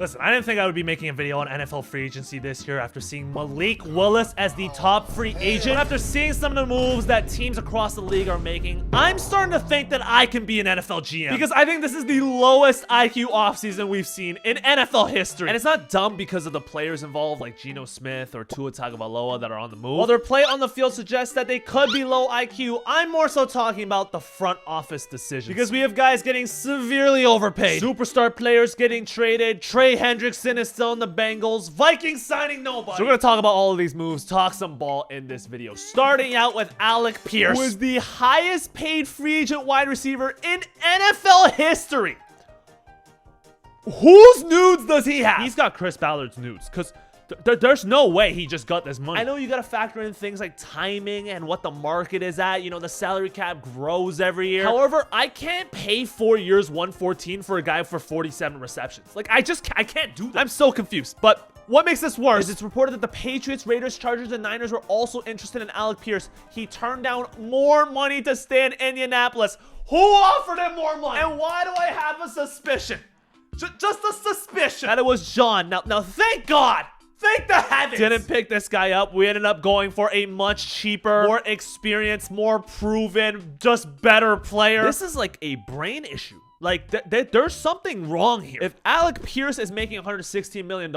Listen, I didn't think I would be making a video on NFL free agency this year after seeing Malik Willis as the top free agent. After seeing some of the moves that teams across the league are making, I'm starting to think that I can be an NFL GM. Because I think this is the lowest IQ offseason we've seen in NFL history. And it's not dumb because of the players involved like Geno Smith or Tua Tagovailoa that are on the move. While their play on the field suggests that they could be low IQ, I'm more so talking about the front office decisions. Because we have guys getting severely overpaid. Superstar players getting traded. Trey Hendrickson is still in the Bengals. Vikings signing nobody. So we're going to talk about all of these moves, talk some ball in this video. Starting out with Alec Pierce, who is the highest paid free agent wide receiver in NFL history. Whose nudes does he have? He's got Chris Ballard's nudes, because there's no way he just got this money. I know you got to factor in things like timing and what the market is at. You know, the salary cap grows every year. However, I can't pay 4 years, 114 for a guy for 47 receptions. Like, I can't do that. I'm so confused. But what makes this worse is it's reported that the Patriots, Raiders, Chargers, and Niners were also interested in Alec Pierce. He turned down more money to stay in Indianapolis. Who offered him more money? And why do I have a suspicion? Just a suspicion that it was John. Now, thank God. Thank the heavens! Didn't pick this guy up. We ended up going for a much cheaper, more experienced, more proven, just better player. This is like a brain issue. Like, there's something wrong here. If Alec Pierce is making $116 million,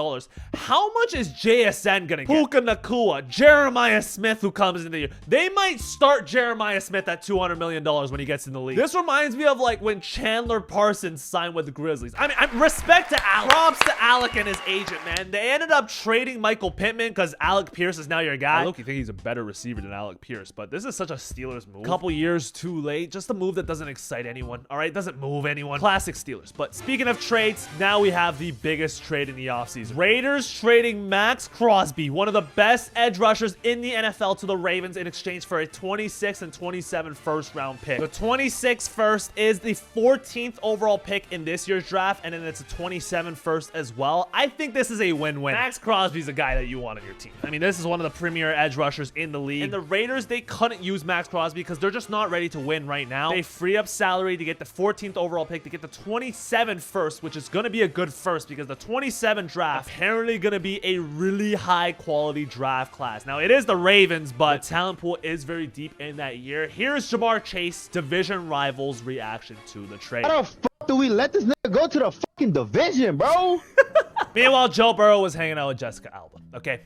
how much is JSN gonna get? Puka Nacua, Jeremiah Smith, who comes into the year. They might start Jeremiah Smith at $200 million when he gets in the league. This reminds me of like when Chandler Parsons signed with the Grizzlies. I mean, respect to Alec. Props to Alec and his agent, man. They ended up trading Michael Pittman because Alec Pierce is now your guy. I look, you think he's a better receiver than Alec Pierce, but this is such a Steelers move. Couple years too late. Just a move that doesn't excite anyone, all right? Doesn't move anyone. Classic Steelers. But speaking of trades, now we have the biggest trade in the offseason. Raiders trading Maxx Crosby, one of the best edge rushers in the NFL, to the Ravens in exchange for a 26 and 27 first-round pick. The 26 first is the 14th overall pick in this year's draft, and then it's a 27 first as well. I think this is a win-win. Maxx Crosby's a guy that you want on your team. I mean, this is one of the premier edge rushers in the league. And the Raiders, they couldn't use Maxx Crosby because they're just not ready to win right now. They free up salary to get the 14th overall pick, to get the 27 first, which is going to be a good first because the 27 draft apparently going to be a really high quality draft class. Now, it is the Ravens, but the talent pool is very deep in that year. Here's Jamar Chase, division rivals' reaction to the trade. How the fuck do we let this nigga go to the fucking division, bro? Meanwhile, Joe Burrow was hanging out with Jessica Alba. Okay,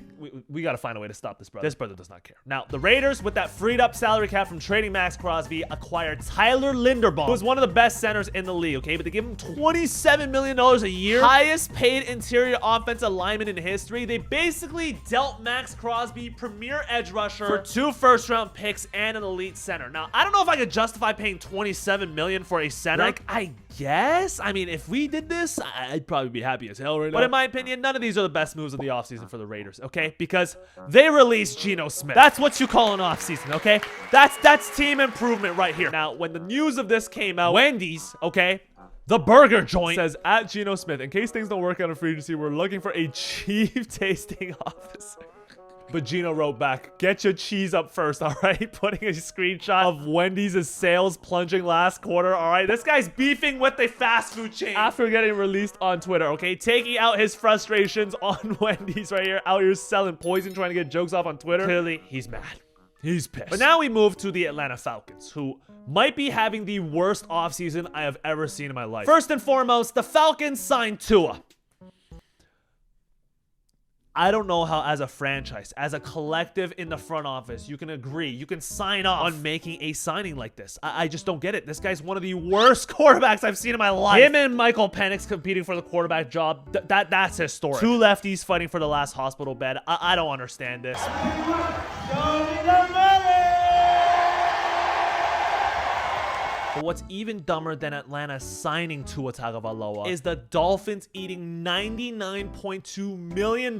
we got to find a way to stop this brother. This brother does not care. Now, the Raiders, with that freed up salary cap from trading Maxx Crosby, acquired Tyler Linderbaum, who is one of the best centers in the league, okay? But they give him $27 million a year. Highest paid interior offensive lineman in history. They basically dealt Maxx Crosby, premier edge rusher, for 2 first-round picks and an elite center. Now, I don't know if I could justify paying $27 million for a center. Like, I guess. I mean, if we did this, I'd probably be happy as hell right now. But in my opinion, none of these are the best moves of the offseason for the Raiders, okay? Because they released Geno Smith. That's what you call an offseason, okay? That's team improvement right here. Now, when the news of this came out, Wendy's, okay, the burger joint, says at Geno Smith, in case things don't work out in free agency, we're looking for a chief tasting officer. But Geno wrote back, get your cheese up first, all right? Putting a screenshot of Wendy's sales plunging last quarter, all right? This guy's beefing with the fast food chain after getting released on Twitter, okay? Taking out his frustrations on Wendy's right here, out here selling poison, trying to get jokes off on Twitter. Clearly, he's mad. He's pissed. But now we move to the Atlanta Falcons, who might be having the worst offseason I have ever seen in my life. First and foremost, the Falcons signed Tua. I don't know how, as a franchise, as a collective in the front office, you can agree, you can sign off on making a signing like this. I just don't get it. This guy's one of the worst quarterbacks I've seen in my life. Him and Michael Penix competing for the quarterback job, that's historic. 2 lefties fighting for the last hospital bed. I don't understand this. But what's even dumber than Atlanta signing Tua Tagovailoa is the Dolphins eating $99.2 million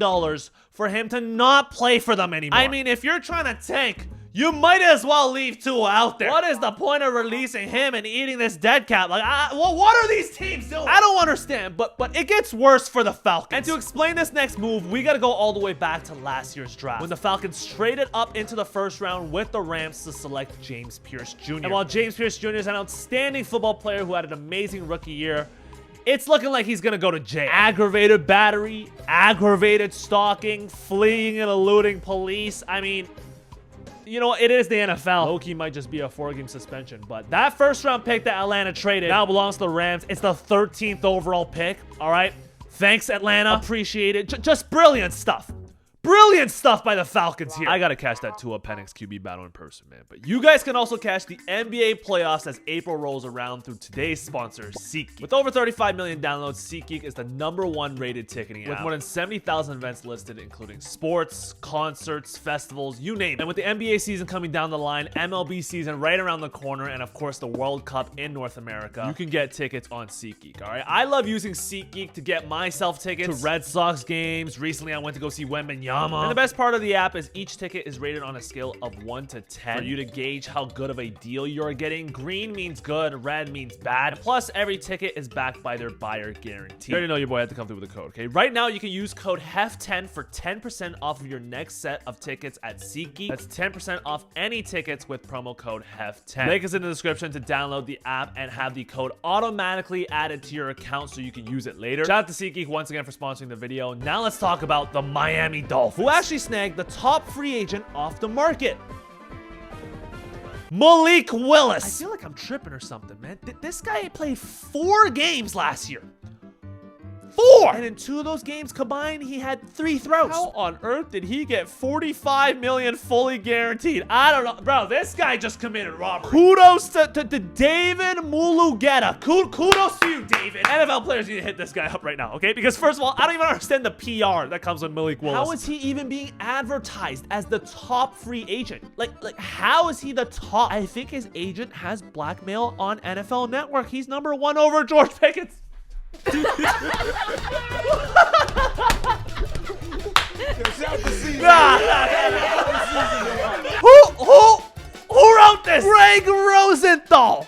for him to not play for them anymore. I mean, if you're trying to tank, you might as well leave Tua out there. What is the point of releasing him and eating this dead cap? Like, well, what are these teams doing? I don't understand, but it gets worse for the Falcons. And to explain this next move, we got to go all the way back to last year's draft, when the Falcons traded up into the first round with the Rams to select James Pierce Jr. And while James Pierce Jr. is an outstanding football player who had an amazing rookie year, it's looking like he's gonna go to jail. Aggravated battery, aggravated stalking, fleeing and eluding police. I mean, you know, it is the NFL. Low-key might just be a 4-game suspension, but that first-round pick that Atlanta traded now belongs to the Rams. It's the 13th overall pick, all right? Thanks, Atlanta. Appreciate it. Just brilliant stuff. Brilliant stuff by the Falcons here. I gotta catch that Tua Penix QB battle in person, man. But you guys can also catch the NBA playoffs as April rolls around through today's sponsor, SeatGeek. With over 35 million downloads, SeatGeek is the #1 rated ticketing app. With more than 70,000 events listed, including sports, concerts, festivals, you name it. And with the NBA season coming down the line, MLB season right around the corner, and of course the World Cup in North America, you can get tickets on SeatGeek, all right? I love using SeatGeek to get myself tickets to Red Sox games. Recently, I went to go see Wembanyama. And the best part of the app is each ticket is rated on a scale of 1 to 10 for you to gauge how good of a deal you're getting. Green means good, red means bad. And plus, every ticket is backed by their buyer guarantee. You already know your boy had to come through with a code, okay? Right now, you can use code HEF10 for 10% off of your next set of tickets at SeatGeek. That's 10% off any tickets with promo code HEF10. Link is in the description to download the app and have the code automatically added to your account so you can use it later. Shout out to SeatGeek once again for sponsoring the video. Now let's talk about the Miami Dolphins, who actually snagged the top free agent off the market. Malik Willis. I feel like I'm tripping or something, man. This guy played 4 games last year. 4! And in 2 of those games combined, he had 3 throws. How on earth did he get $45 million fully guaranteed? I don't know. Bro, this guy just committed robbery. Kudos to David Mulugeta. Kudos to you, David. NFL players need to hit this guy up right now, okay? Because first of all, I don't even understand the PR that comes with Malik Willis. How is he even being advertised as the top free agent? Like how is he the top? I think his agent has blackmail on NFL Network. He's #1 over George Pickens. Who wrote this? Greg Rosenthal.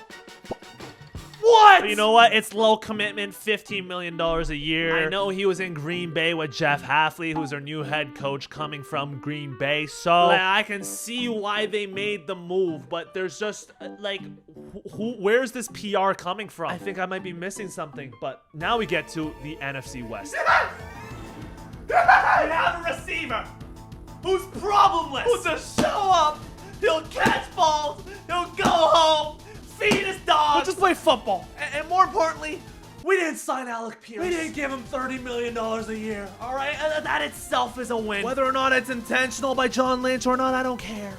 What? But you know what? It's low commitment, $15 million a year. I know he was in Green Bay with Jeff Hafley, who's their new head coach coming from Green Bay. So I can see why they made the move, but there's just like, where's this PR coming from? I think I might be missing something, but now we get to the NFC West. You have a receiver who's problemless, who'll just show up, he'll catch balls, he'll go home, feed his dog. We'll just play football. And more importantly, we didn't sign Alec Pierce. We didn't give him $30 million a year. All right? That itself is a win. Whether or not it's intentional by John Lynch or not, I don't care.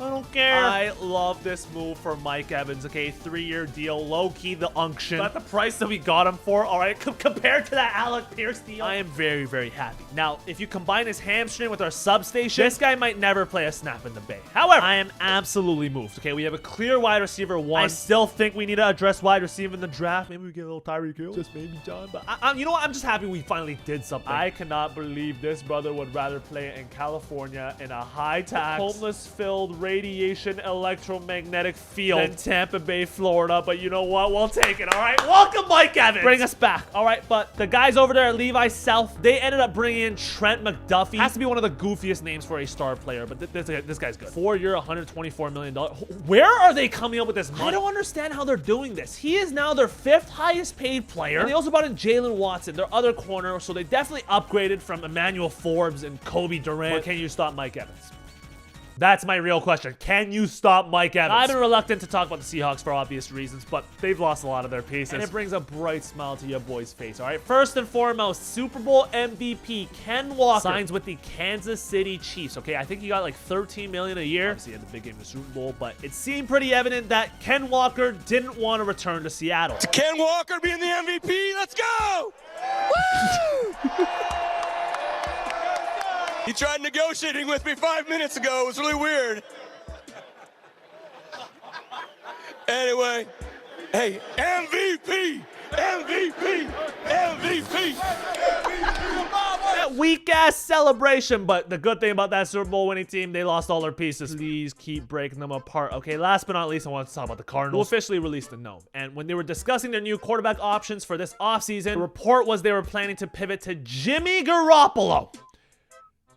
I don't care. I love this move for Mike Evans, okay? 3-year deal, low-key the unction. But the price that we got him for, all right, compared to that Alec Pierce deal, I am very, very happy. Now, if you combine his hamstring with our substation, this guy might never play a snap in the Bay. However, I am absolutely moved, okay? We have a clear wide receiver 1. I still think we need to address wide receiver in the draft. Maybe we get a little Tyreek Hill. Just maybe, John. But you know what? I'm just happy we finally did something. I cannot believe this brother would rather play in California in a high-tax, homeless-filled, radiation electromagnetic field than Tampa Bay, Florida. But you know what? We'll take it, all right? Welcome, Mike Evans. Bring us back, all right? But the guys over there at Levi South, they ended up bringing in Trent McDuffie. Has to be one of the goofiest names for a star player, but this guy's good. 4-year, $124 million. Where are they coming up with this money? I don't understand how they're doing this. He is now their 5th highest paid player. And they also brought in Jalen Watson, their other corner, so they definitely upgraded from Emmanuel Forbes and Kobe Durant. But can you stop Mike Evans? That's my real question. Can you stop Mike Evans? I've been reluctant to talk about the Seahawks for obvious reasons, but they've lost a lot of their pieces. And it brings a bright smile to your boy's face, all right? First and foremost, Super Bowl MVP Ken Walker signs with the Kansas City Chiefs, okay? I think he got like $13 million a year. Obviously, he had the big game in the Super Bowl, but it seemed pretty evident that Ken Walker didn't want to return to Seattle. To Ken Walker being the MVP, let's go! Woo! He tried negotiating with me 5 minutes ago. It was really weird. Anyway, hey, MVP, MVP, MVP. That weak-ass celebration, but the good thing about that Super Bowl winning team, they lost all their pieces. Please keep breaking them apart. Okay, last but not least, I want to talk about the Cardinals, who officially released the gnome. And when they were discussing their new quarterback options for this offseason, the report was they were planning to pivot to Jimmy Garoppolo.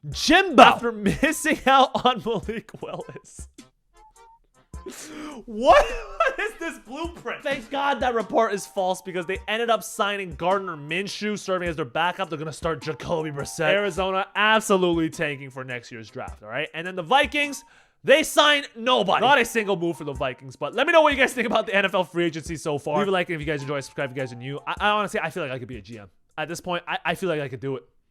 Jimbo, after missing out on Malik Willis. What is this blueprint? Thank God that report is false because they ended up signing Gardner Minshew serving as their backup. They're going to start Jacoby Brissett. Arizona absolutely tanking for next year's draft, all right? And then the Vikings, they signed nobody. Not a single move for the Vikings, but let me know what you guys think about the NFL free agency so far. Leave a like if you guys enjoy, subscribe if you guys are new. I honestly, I feel like I could be a GM. At this point, I feel like I could do it.